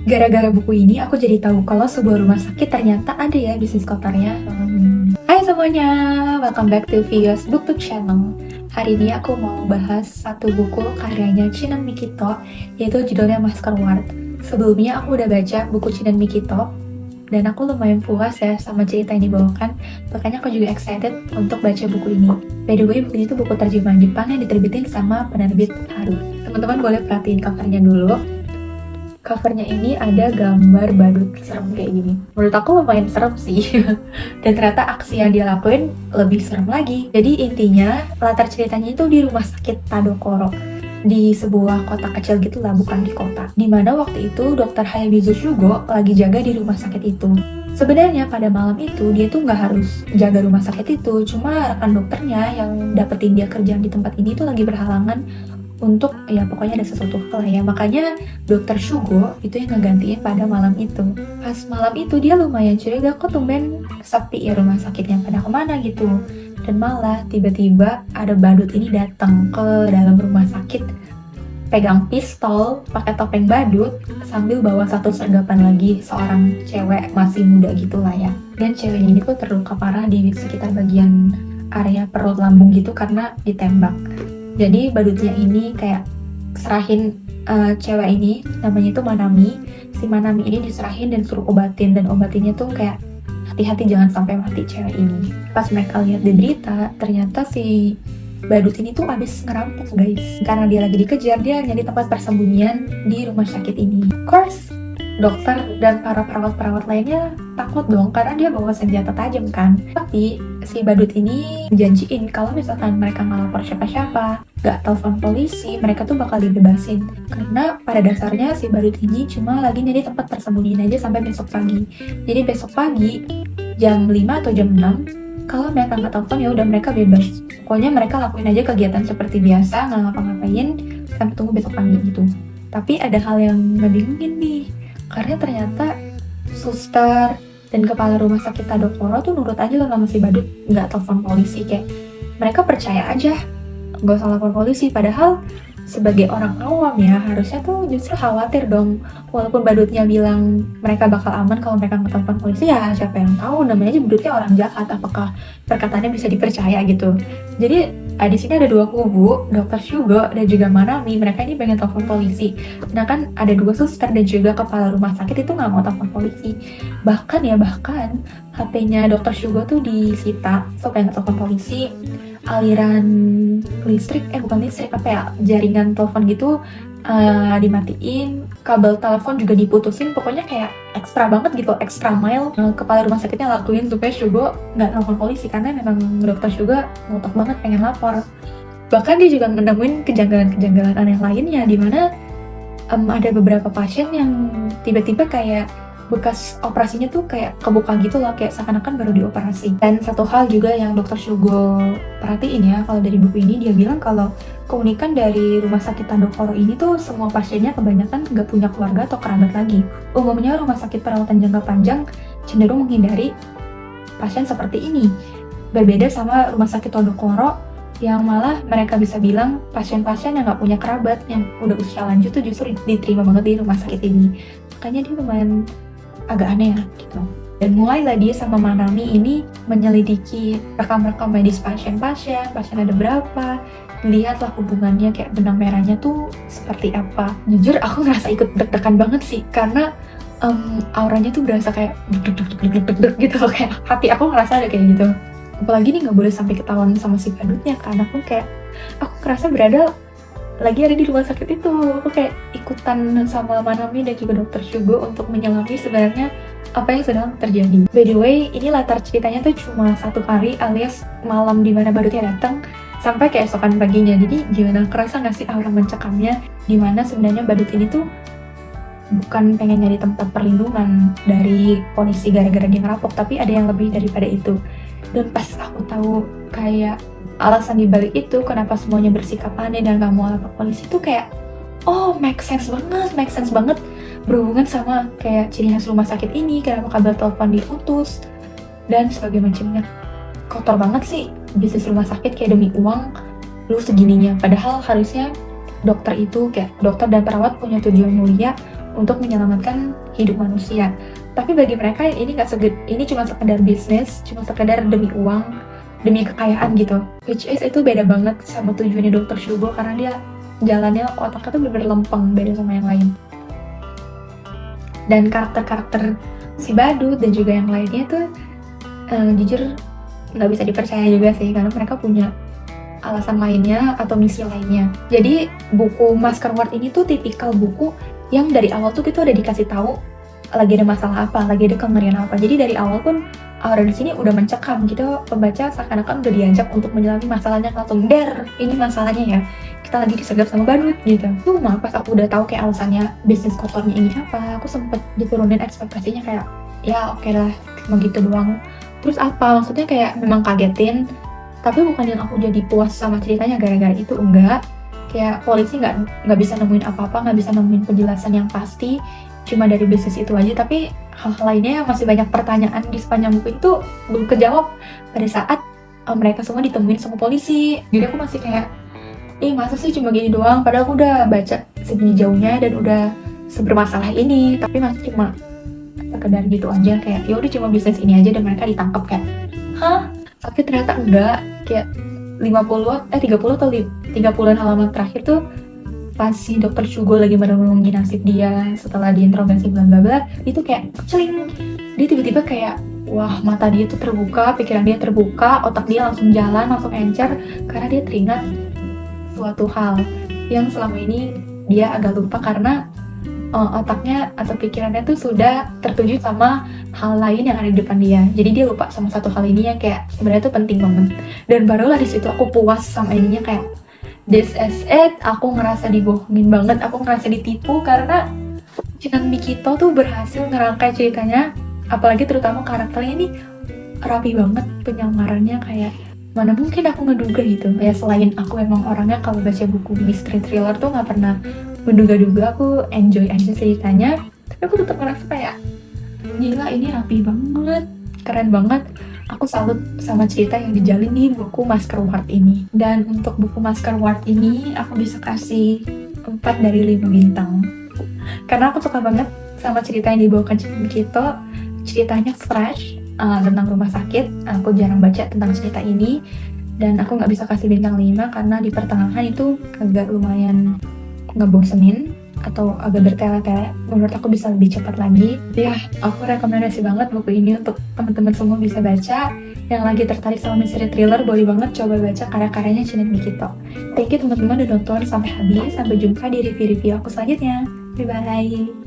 Gara-gara buku ini aku jadi tahu kalau sebuah rumah sakit ternyata ada ya bisnis kotornya. Hai semuanya, welcome back to Vios BookTube Channel. Hari ini aku mau bahas satu buku karyanya Chinan Mikito, yaitu judulnya Masker Ward. Sebelumnya aku udah baca buku Chinan Mikito, dan aku lumayan puas ya sama cerita yang dibawakan, makanya aku juga excited untuk baca buku ini. By the way, buku ini tuh buku terjemahan Jepang yang diterbitin sama penerbit Haru. Teman-teman boleh perhatiin covernya dulu. Covernya ini ada gambar badut serem kayak gini. Menurut aku lumayan serem sih. Dan ternyata aksi yang dia lakuin lebih serem lagi. Jadi intinya latar ceritanya itu di rumah sakit Tadokoro, di sebuah kota kecil gitu lah, bukan di kota. Dimana waktu itu Dr. Hayabizu Shugo lagi jaga di rumah sakit itu. Sebenarnya pada malam itu dia tuh nggak harus jaga rumah sakit itu, cuma rekan dokternya yang dapetin dia kerjaan di tempat ini tuh lagi berhalangan untuk, ya pokoknya ada sesuatu hal ya. Makanya Dr. Shugo itu yang ngegantiin pada malam itu. Pas malam itu dia lumayan curiga, kok tumben sepi ya rumah sakitnya, pada kemana gitu. Dan malah tiba-tiba ada badut ini datang ke dalam rumah sakit, pegang pistol, pakai topeng badut, sambil bawa satu sergapan lagi seorang cewek masih muda gitu lah ya. Dan ceweknya ini tuh terluka parah di sekitar bagian area perut lambung gitu karena ditembak. Jadi badutnya ini kayak serahin cewek ini, namanya itu Manami. Si Manami ini diserahin dan suruh obatin, dan obatinnya tuh kayak hati-hati jangan sampai mati cewek ini. Pas mereka lihat di berita, ternyata si badut ini tuh abis ngerampok guys. Karena dia lagi dikejar, dia nyari tempat persembunyian di rumah sakit ini. Of course, dokter dan para perawat-perawat lainnya takut dong karena dia bawa senjata tajam kan. Tapi si badut ini janjiin kalau misalkan mereka nggak lapor siapa-siapa, nggak telepon polisi, mereka tuh bakal dibebasin. Karena pada dasarnya si badut ini cuma lagi nyari tempat persembunyian aja sampai besok pagi. Jadi besok pagi jam 5 atau jam 6, kalau mereka nggak telepon ya udah mereka bebas. Pokoknya mereka lakuin aja kegiatan seperti biasa, nggak ngapa-ngapain sampai tunggu besok pagi gitu. Tapi ada hal yang ngebingungin nih, karena ternyata suster dan kepala rumah sakit Tadokoro tuh nurut aja lah sama si badut, nggak telepon polisi. Kayak mereka percaya aja, nggak usah lapor polisi. Padahal sebagai orang awam ya harusnya tuh justru khawatir dong. Walaupun badutnya bilang mereka bakal aman kalau mereka nggak telepon polisi, ya siapa yang tahu, namanya aja badutnya orang jahat, apakah perkataannya bisa dipercaya gitu. Jadi di sini ada dua kubu, Dr. Shugo dan juga Manami. Mereka ini pengen telepon polisi. Nah kan ada dua suster dan juga kepala rumah sakit itu nggak mau telepon polisi. Bahkan HP-nya Dr. Shugo tuh disita supaya nggak telepon polisi. Aliran listrik, bukan listrik, jaringan telepon gitu dimatiin, kabel telepon juga diputusin. Pokoknya kayak ekstra banget gitu, ekstra mile kepala rumah sakitnya lakuin supaya Shugo nggak telepon polisi, karena memang dokter Shugo ngotot banget pengen lapor. Bahkan dia juga menemuin kejanggalan-kejanggalan aneh lainnya, dimana ada beberapa pasien yang tiba-tiba kayak bekas operasinya tuh kayak kebuka gitu loh, kayak seakan-akan baru dioperasi. Dan satu hal juga yang dokter Shugo perhatiin ya, kalau dari buku ini dia bilang kalau keunikan dari rumah sakit Tadokoro ini tuh semua pasiennya kebanyakan nggak punya keluarga atau kerabat lagi. Umumnya rumah sakit perawatan jangka panjang cenderung menghindari pasien seperti ini. Berbeda sama rumah sakit Tadokoro yang malah mereka bisa bilang pasien-pasien yang nggak punya kerabat, yang udah usia lanjut tuh justru diterima banget di rumah sakit ini. Makanya dia lumayan agak aneh ya gitu. Dan mulailah dia sama Manami ini menyelidiki rekam-rekam medis pasien ada berapa, lihatlah hubungannya kayak benang merahnya tuh seperti apa. Jujur aku ngerasa ikut deg-degan banget sih, karena auranya tuh berasa kayak deg-deg gitu loh, kayak hati aku ngerasa ada kayak gitu. Apalagi nih nggak boleh sampai ketahuan sama si badutnya, karena aku ngerasa berada lagi ada di rumah sakit itu. Aku kayak ikutan sama Manami dan juga Dr. Shugo untuk menyelami sebenarnya apa yang sedang terjadi. By the way, ini latar ceritanya tuh cuma satu hari alias malam dimana badutnya datang sampai keesokan paginya. Jadi gimana, kerasa nggak sih aura mencekamnya, dimana sebenarnya badut ini tuh bukan pengen nyari tempat perlindungan dari polisi gara-gara dia ngerampok, tapi ada yang lebih daripada itu. Dan pas aku tahu kayak alasan dibalik itu kenapa semuanya bersikap aneh dan gak mau lapor polisi, itu kayak make sense banget berhubungan sama kayak ciri khas rumah sakit ini, kenapa kabel telepon diputus dan sebagainya macamnya. Kotor banget sih bisnis rumah sakit, kayak demi uang lu segininya. Padahal harusnya dokter itu, kayak dokter dan perawat punya tujuan mulia untuk menyelamatkan hidup manusia. Tapi bagi mereka ini cuma sekedar bisnis, cuma sekedar demi uang, demi kekayaan gitu. Which is itu beda banget sama tujuannya Dr. Shugo, karena dia jalannya otaknya tuh bener-bener lempeng, beda sama yang lain. Dan karakter-karakter si Badut dan juga yang lainnya tuh jujur nggak bisa dipercaya juga sih, karena mereka punya alasan lainnya atau misi lainnya. Jadi buku Maskerward ini tuh tipikal buku yang dari awal tuh kita udah dikasih tahu lagi ada masalah apa, lagi ada kengerian apa. Jadi dari awal pun aura di sini udah mencekam, kita pembaca seakan-akan udah diajak untuk menyelami masalahnya langsung. Ini masalahnya ya, kita lagi disergap sama Badut gitu. Cuma pas aku udah tahu kayak alasannya bisnis kotornya ini apa, aku sempet diturunin ekspektasinya kayak ya oke lah, cuma gitu doang. Terus apa, maksudnya kayak memang kagetin, tapi bukan yang aku jadi puas sama ceritanya gara-gara itu, enggak. Kayak polisi nggak bisa nemuin apa-apa, nggak bisa nemuin penjelasan yang pasti cuma dari bisnis itu aja, tapi hal-hal lainnya masih banyak pertanyaan di sepanjang buku itu belum kejawab pada saat mereka semua ditemuin sama polisi. Jadi aku masih kayak masa sih cuma gini doang, padahal aku udah baca segini jauhnya dan udah sebermasalah ini, tapi masih cuma sekedar gitu aja, kayak ya udah cuma bisnis ini aja dan mereka ditangkap. Kayak tapi ternyata enggak. Kayak 30 atau 30-an halaman terakhir tuh pas si Dr. Shugo lagi merenungi nasib dia setelah diinterogasi bla bla bla, itu kayak celing, dia tiba-tiba kayak wah, mata dia tuh terbuka, pikiran dia terbuka, otak dia langsung jalan, langsung encer, karena dia teringat suatu hal yang selama ini dia agak lupa karena otaknya atau pikirannya tuh sudah tertuju sama hal lain yang ada di depan dia. Jadi dia lupa sama satu hal ini yang kayak sebenarnya tuh penting banget. Dan barulah di situ aku puas sama ininya, kayak this is it. Aku ngerasa dibohongin banget, aku ngerasa ditipu karena Shinan Mikito tuh berhasil ngerangkai ceritanya, apalagi terutama karakternya ini rapi banget penyamarannya, kayak mana mungkin aku ngeduga gitu. Ya selain aku emang orangnya kalau baca buku mystery thriller tuh nggak pernah menduga-duga, aku enjoy aja ceritanya, tapi aku tetap ngerasa kayak gila ini rapi banget, keren banget. Aku salut sama cerita yang dijalin di buku Maskerward ini. Dan untuk buku Maskerward ini aku bisa kasih 4 dari 5 bintang, karena aku suka banget sama cerita yang dibawakan Shinan Mikito. Ceritanya fresh, tentang rumah sakit. Aku jarang baca tentang cerita ini, dan aku nggak bisa kasih bintang 5 karena di pertengahan itu agak lumayan ngebosenin atau agak bertele-tele. Menurut aku bisa lebih cepat lagi. Ya, aku rekomendasi banget buku ini untuk teman-teman semua bisa baca. Yang lagi tertarik sama mystery thriller, boleh banget coba baca karya-karyanya Shinan Mikito. Thank you teman-teman udah nonton sampai habis. Sampai jumpa di review-review aku selanjutnya. Bye-bye.